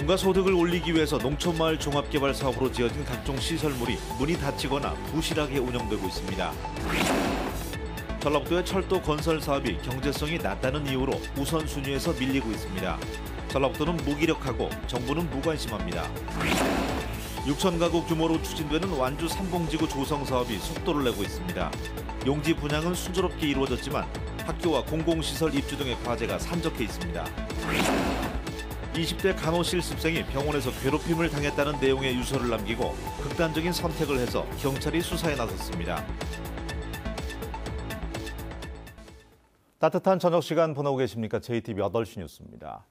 민원과 소득을 올리기 위해서 농촌마을 종합개발 사업으로 지어진 각종 시설물이 문이 닫히거나 부실하게 운영되고 있습니다. 전라북도의 철도 건설 사업이 경제성이 낮다는 이유로 우선순위에서 밀리고 있습니다. 전라북도는 무기력하고 정부는 무관심합니다. 6천 가구 규모로 추진되는 완주 삼봉지구 조성 사업이 속도를 내고 있습니다. 용지 분양은 순조롭게 이루어졌지만 학교와 공공시설 입주 등의 과제가 산적해 있습니다. 20대 간호실습생이 병원에서 괴롭힘을 당했다는 내용의 유서를 남기고 극단적인 선택을 해서 경찰이 수사에 나섰습니다. 따뜻한 저녁 시간 보내고 계십니까? JTBC 8시 뉴스입니다.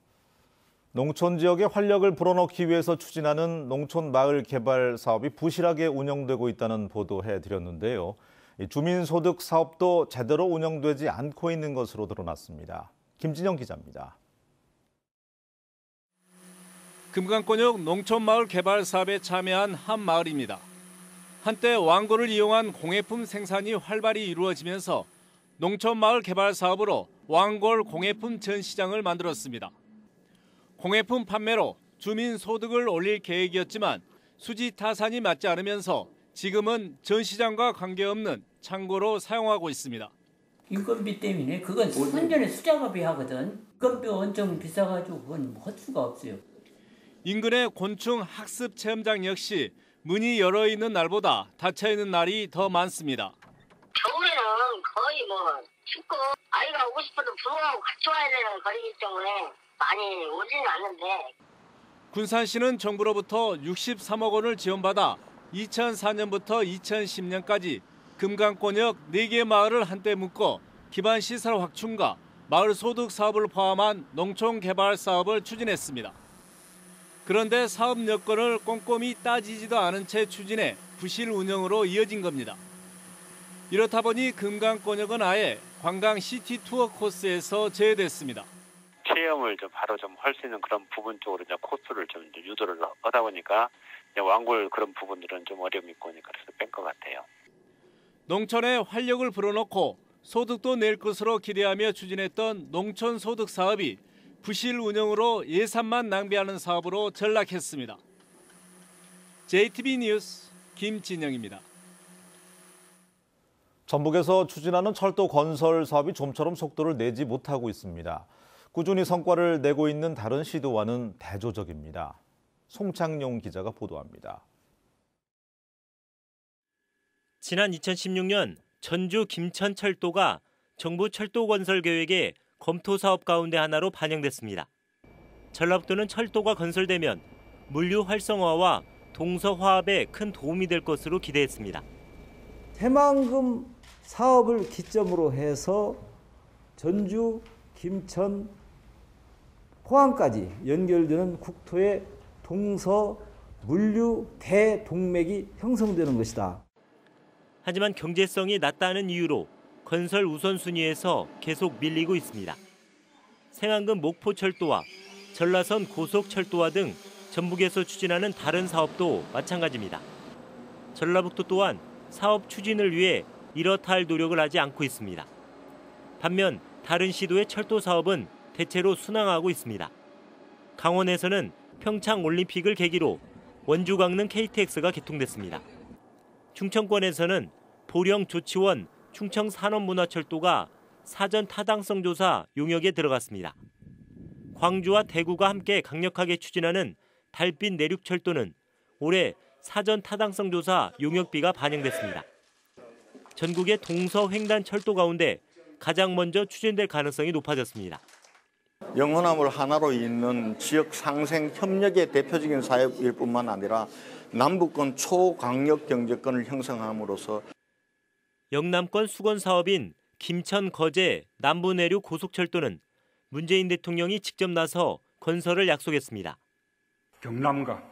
농촌 지역에 활력을 불어넣기 위해서 추진하는 농촌 마을 개발 사업이 부실하게 운영되고 있다는 보도해드렸는데요. 주민소득 사업도 제대로 운영되지 않고 있는 것으로 드러났습니다. 김진영 기자입니다. 금강권역 농촌마을 개발 사업에 참여한 한 마을입니다. 한때 왕고를 이용한 공예품 생산이 활발히 이루어지면서 농촌마을 개발 사업으로 왕골 공예품 전시장을 만들었습니다. 공예품 판매로 주민 소득을 올릴 계획이었지만 수지 타산이 맞지 않으면서 지금은 전시장과 관계없는 창고로 사용하고 있습니다. 인건비 때문에 그건 완전히 수작업이 하거든. 인건비 엄청 비싸가지고 그건 할 수가 없어요. 인근의 곤충 학습 체험장 역시 문이 열어 있는 날보다 닫혀 있는 날이 더 많습니다. 겨울에는 거의 춥고 아이가 오고 싶어도 부모하고 같이 와야 되는 거리이기 때문에 많이 오지는 않는데. 군산시는 정부로부터 63억 원을 지원받아 2004년부터 2010년까지 금강권역 4개 마을을 한때 묶어 기반시설 확충과 마을 소득 사업을 포함한 농촌 개발 사업을 추진했습니다. 그런데 사업 여건을 꼼꼼히 따지지도 않은 채 추진해 부실 운영으로 이어진 겁니다. 이렇다 보니 금강권역은 아예 관광 시티 투어 코스에서 제외됐습니다. 체험을 바로 할 수 있는 그런 부분 쪽으로 코스를 좀 유도를 하다 보니까 왕골 그런 부분들은 좀 어려움이 있고 그래서 뺀 것 같아요. 농촌에 활력을 불어넣고 소득도 낼 것으로 기대하며 추진했던 농촌 소득 사업이 부실 운영으로 예산만 낭비하는 사업으로 전락했습니다. JTBC 뉴스 김진영입니다. 전북에서 추진하는 철도 건설 사업이 좀처럼 속도를 내지 못하고 있습니다. 꾸준히 성과를 내고 있는 다른 시도와는 대조적입니다. 송창용 기자가 보도합니다. 지난 2016년 전주 김천철도가 정부 철도 건설 계획의 검토 사업 가운데 하나로 반영됐습니다. 전라북도는 철도가 건설되면 물류 활성화와 동서 화합에 큰 도움이 될 것으로 기대했습니다. 새만금 사업을 기점으로 해서 전주, 김천, 포항까지 연결되는 국토의 동서 물류 대동맥이 형성되는 것이다. 하지만 경제성이 낮다는 이유로 건설 우선순위에서 계속 밀리고 있습니다. 생안금 목포철도와 전라선 고속철도와 등 전북에서 추진하는 다른 사업도 마찬가지입니다. 전라북도 또한 사업 추진을 위해 이렇다 할 노력을 하지 않고 있습니다. 반면 다른 시도의 철도 사업은 대체로 순항하고 있습니다. 강원에서는 평창 올림픽을 계기로 원주 강릉 KTX가 개통됐습니다. 충청권에서는 보령 조치원 충청 산업문화철도가 사전 타당성 조사 용역에 들어갔습니다. 광주와 대구가 함께 강력하게 추진하는 달빛 내륙철도는 올해 사전 타당성 조사 용역비가 반영됐습니다. 전국의 동서 횡단 철도 가운데 가장 먼저 추진될 가능성이 높아졌습니다. 영혼함을 하나로 잇는 지역 상생 협력의 대표적인 사업일 뿐만 아니라 남북권 초강력 경제권을 형성함으로써 영남권 수건 사업인 김천 거제 남부내륙 고속철도는 문재인 대통령이 직접 나서 건설을 약속했습니다. 경남과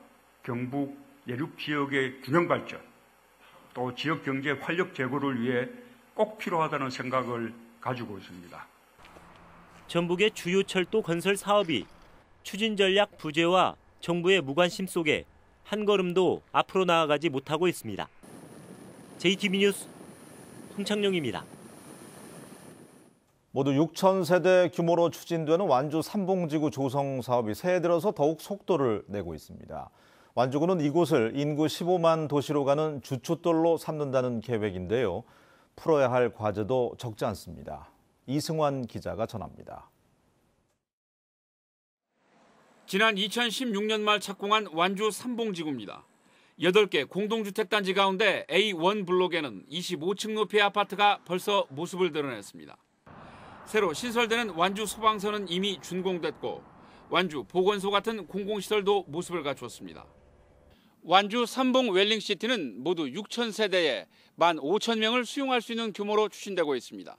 경북 내륙 지역의 균형 발전, 또 지역 경제 활력 제고를 위해 꼭 필요하다는 생각을 가지고 있습니다. 전북의 주요 철도 건설 사업이 추진 전략 부재와 정부의 무관심 속에 한 걸음도 앞으로 나아가지 못하고 있습니다. JTBC 뉴스 송창용입니다. 모두 6,000세대 규모로 추진되는 완주 삼봉지구 조성 사업이 새해 들어서 더욱 속도를 내고 있습니다. 완주구는 이곳을 인구 15만 도시로 가는 주춧돌로 삼는다는 계획인데요. 풀어야 할 과제도 적지 않습니다. 이승환 기자가 전합니다. 지난 2016년 말 착공한 완주 삼봉지구입니다. 8개 공동주택단지 가운데 A1 블록에는 25층 높이의 아파트가 벌써 모습을 드러냈습니다. 새로 신설되는 완주 소방서는 이미 준공됐고 완주 보건소 같은 공공시설도 모습을 갖추었습니다. 완주 삼봉 웰링시티는 모두 6,000세대에 15,000명을 수용할 수 있는 규모로 추진되고 있습니다.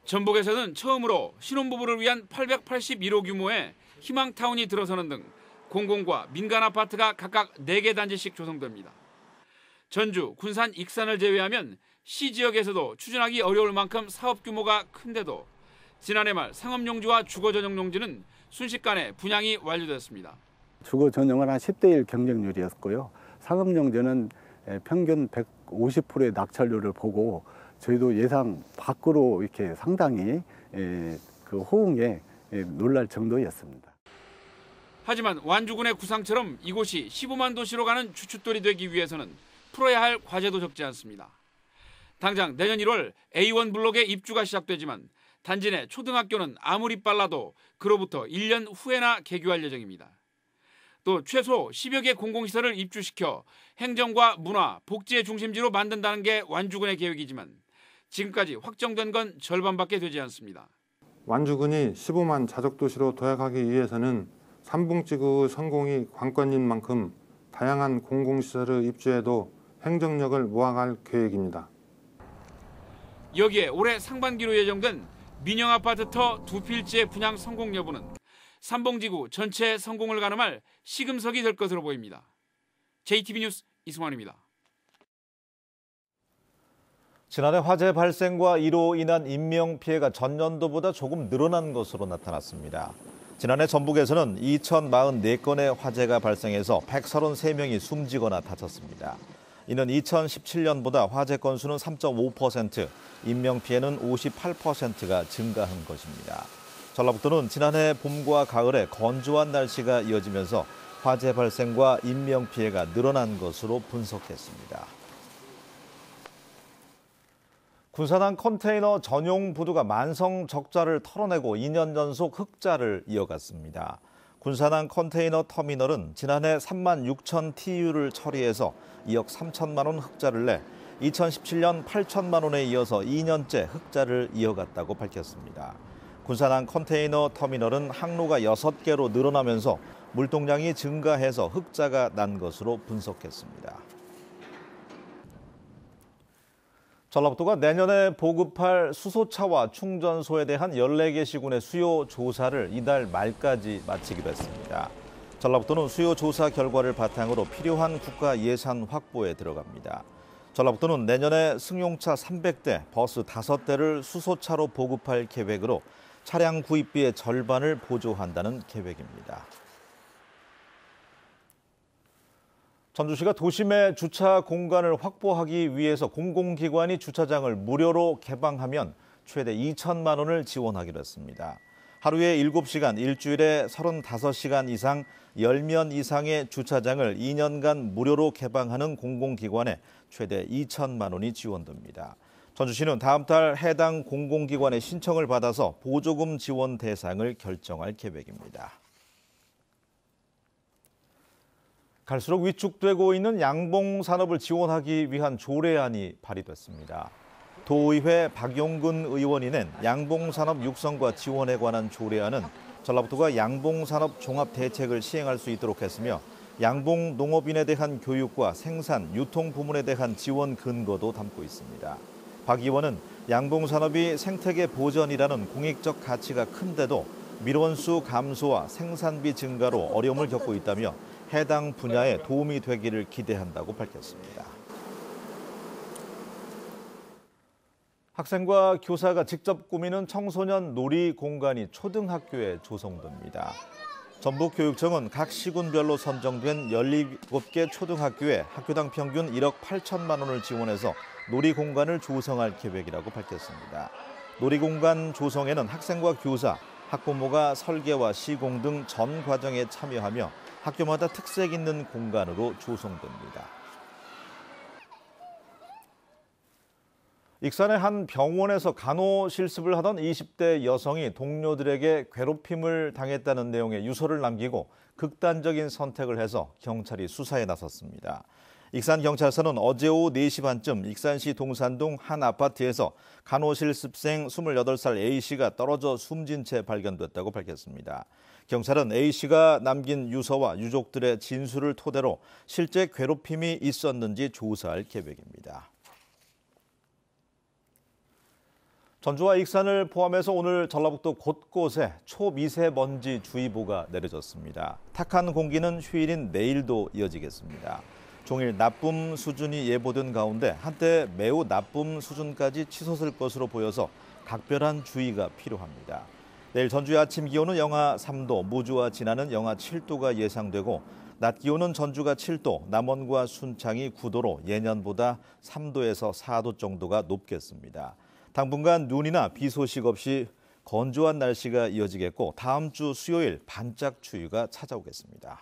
전북에서는 처음으로 신혼부부를 위한 881호 규모의 희망타운이 들어서는 등 공공과 민간 아파트가 각각 4개 단지씩 조성됩니다. 전주, 군산, 익산을 제외하면 C지역에서도 추진하기 어려울 만큼 사업 규모가 큰데도 지난해 말 상업용지와 주거전용 용지는 순식간에 분양이 완료됐습니다. 주거 전용은 한 10대1 경쟁률이었고요. 상업용지는 평균 150%의 낙찰률을 보고 저희도 예상 밖으로 이렇게 상당히 그 호응에 놀랄 정도였습니다. 하지만 완주군의 구상처럼 이곳이 15만 도시로 가는 주춧돌이 되기 위해서는 풀어야 할 과제도 적지 않습니다. 당장 내년 1월 A1 블록의 입주가 시작되지만 단지 내 초등학교는 아무리 빨라도 그로부터 1년 후에나 개교할 예정입니다. 또 최소 10여 개 공공시설을 입주시켜 행정과 문화, 복지의 중심지로 만든다는 게 완주군의 계획이지만 지금까지 확정된 건 절반밖에 되지 않습니다. 완주군이 15만 자족도시로 도약하기 위해서는 삼봉지구 성공이 관건인 만큼 다양한 공공시설을 입주해도 행정력을 모아갈 계획입니다. 여기에 올해 상반기로 예정된 민영아파트 터 2필지의 분양 성공 여부는 삼봉지구 전체의 성공을 가늠할 시금석이 될 것으로 보입니다. JTB 뉴스 이승환입니다. 지난해 화재 발생과 이로 인한 인명피해가 전년도보다 조금 늘어난 것으로 나타났습니다. 지난해 전북에서는 2,044건의 화재가 발생해서 133명이 숨지거나 다쳤습니다. 이는 2017년보다 화재 건수는 3.5%, 인명피해는 58%가 증가한 것입니다. 전라북도는 지난해 봄과 가을에 건조한 날씨가 이어지면서 화재 발생과 인명피해가 늘어난 것으로 분석했습니다. 군산항 컨테이너 전용 부두가 만성 적자를 털어내고 2년 연속 흑자를 이어갔습니다. 군산항 컨테이너 터미널은 지난해 3만 6천 TU를 처리해서 2억 3천만 원 흑자를 내 2017년 8천만 원에 이어서 2년째 흑자를 이어갔다고 밝혔습니다. 군산항 컨테이너 터미널은 항로가 6개로 늘어나면서 물동량이 증가해서 흑자가 난 것으로 분석했습니다. 전라북도가 내년에 보급할 수소차와 충전소에 대한 14개 시군의 수요 조사를 이달 말까지 마치기로 했습니다. 전라북도는 수요 조사 결과를 바탕으로 필요한 국가 예산 확보에 들어갑니다. 전라북도는 내년에 승용차 300대, 버스 5대를 수소차로 보급할 계획으로 차량 구입비의 절반을 보조한다는 계획입니다. 전주시가 도심의 주차 공간을 확보하기 위해서 공공기관이 주차장을 무료로 개방하면 최대 2천만 원을 지원하기로 했습니다. 하루에 7시간, 일주일에 35시간 이상 10면 이상의 주차장을 2년간 무료로 개방하는 공공기관에 최대 2천만 원이 지원됩니다. 전주시는 다음 달 해당 공공기관의 신청을 받아서 보조금 지원 대상을 결정할 계획입니다. 갈수록 위축되고 있는 양봉 산업을 지원하기 위한 조례안이 발의됐습니다. 도의회 박용근 의원이 낸 양봉산업 육성과 지원에 관한 조례안은 전라북도가 양봉산업 종합대책을 시행할 수 있도록 했으며 양봉 농업인에 대한 교육과 생산, 유통 부문에 대한 지원 근거도 담고 있습니다. 박 의원은 양봉산업이 생태계 보전이라는 공익적 가치가 큰데도 밀원수 감소와 생산비 증가로 어려움을 겪고 있다며 해당 분야에 도움이 되기를 기대한다고 밝혔습니다. 학생과 교사가 직접 꾸미는 청소년 놀이 공간이 초등학교에 조성됩니다. 전북교육청은 각 시군별로 선정된 17개 초등학교에 학교당 평균 1억 8천만 원을 지원해서 놀이 공간을 조성할 계획이라고 밝혔습니다. 놀이공간 조성에는 학생과 교사, 학부모가 설계와 시공 등 전 과정에 참여하며 학교마다 특색 있는 공간으로 조성됩니다. 익산의 한 병원에서 간호 실습을 하던 20대 여성이 동료들에게 괴롭힘을 당했다는 내용의 유서를 남기고 극단적인 선택을 해서 경찰이 수사에 나섰습니다. 익산경찰서는 어제 오후 4시 반쯤 익산시 동산동 한 아파트에서 간호실습생 28살 A씨가 떨어져 숨진 채 발견됐다고 밝혔습니다. 경찰은 A씨가 남긴 유서와 유족들의 진술을 토대로 실제 괴롭힘이 있었는지 조사할 계획입니다. 전주와 익산을 포함해서 오늘 전라북도 곳곳에 초미세먼지 주의보가 내려졌습니다. 탁한 공기는 휴일인 내일도 이어지겠습니다. 종일 나쁨 수준이 예보된 가운데 한때 매우 나쁨 수준까지 치솟을 것으로 보여서 각별한 주의가 필요합니다. 내일 전주의 아침 기온은 영하 3도, 무주와 진안은 영하 7도가 예상되고 낮 기온은 전주가 7도, 남원과 순창이 9도로 예년보다 3도에서 4도 정도가 높겠습니다. 당분간 눈이나 비 소식 없이 건조한 날씨가 이어지겠고 다음 주 수요일 반짝 추위가 찾아오겠습니다.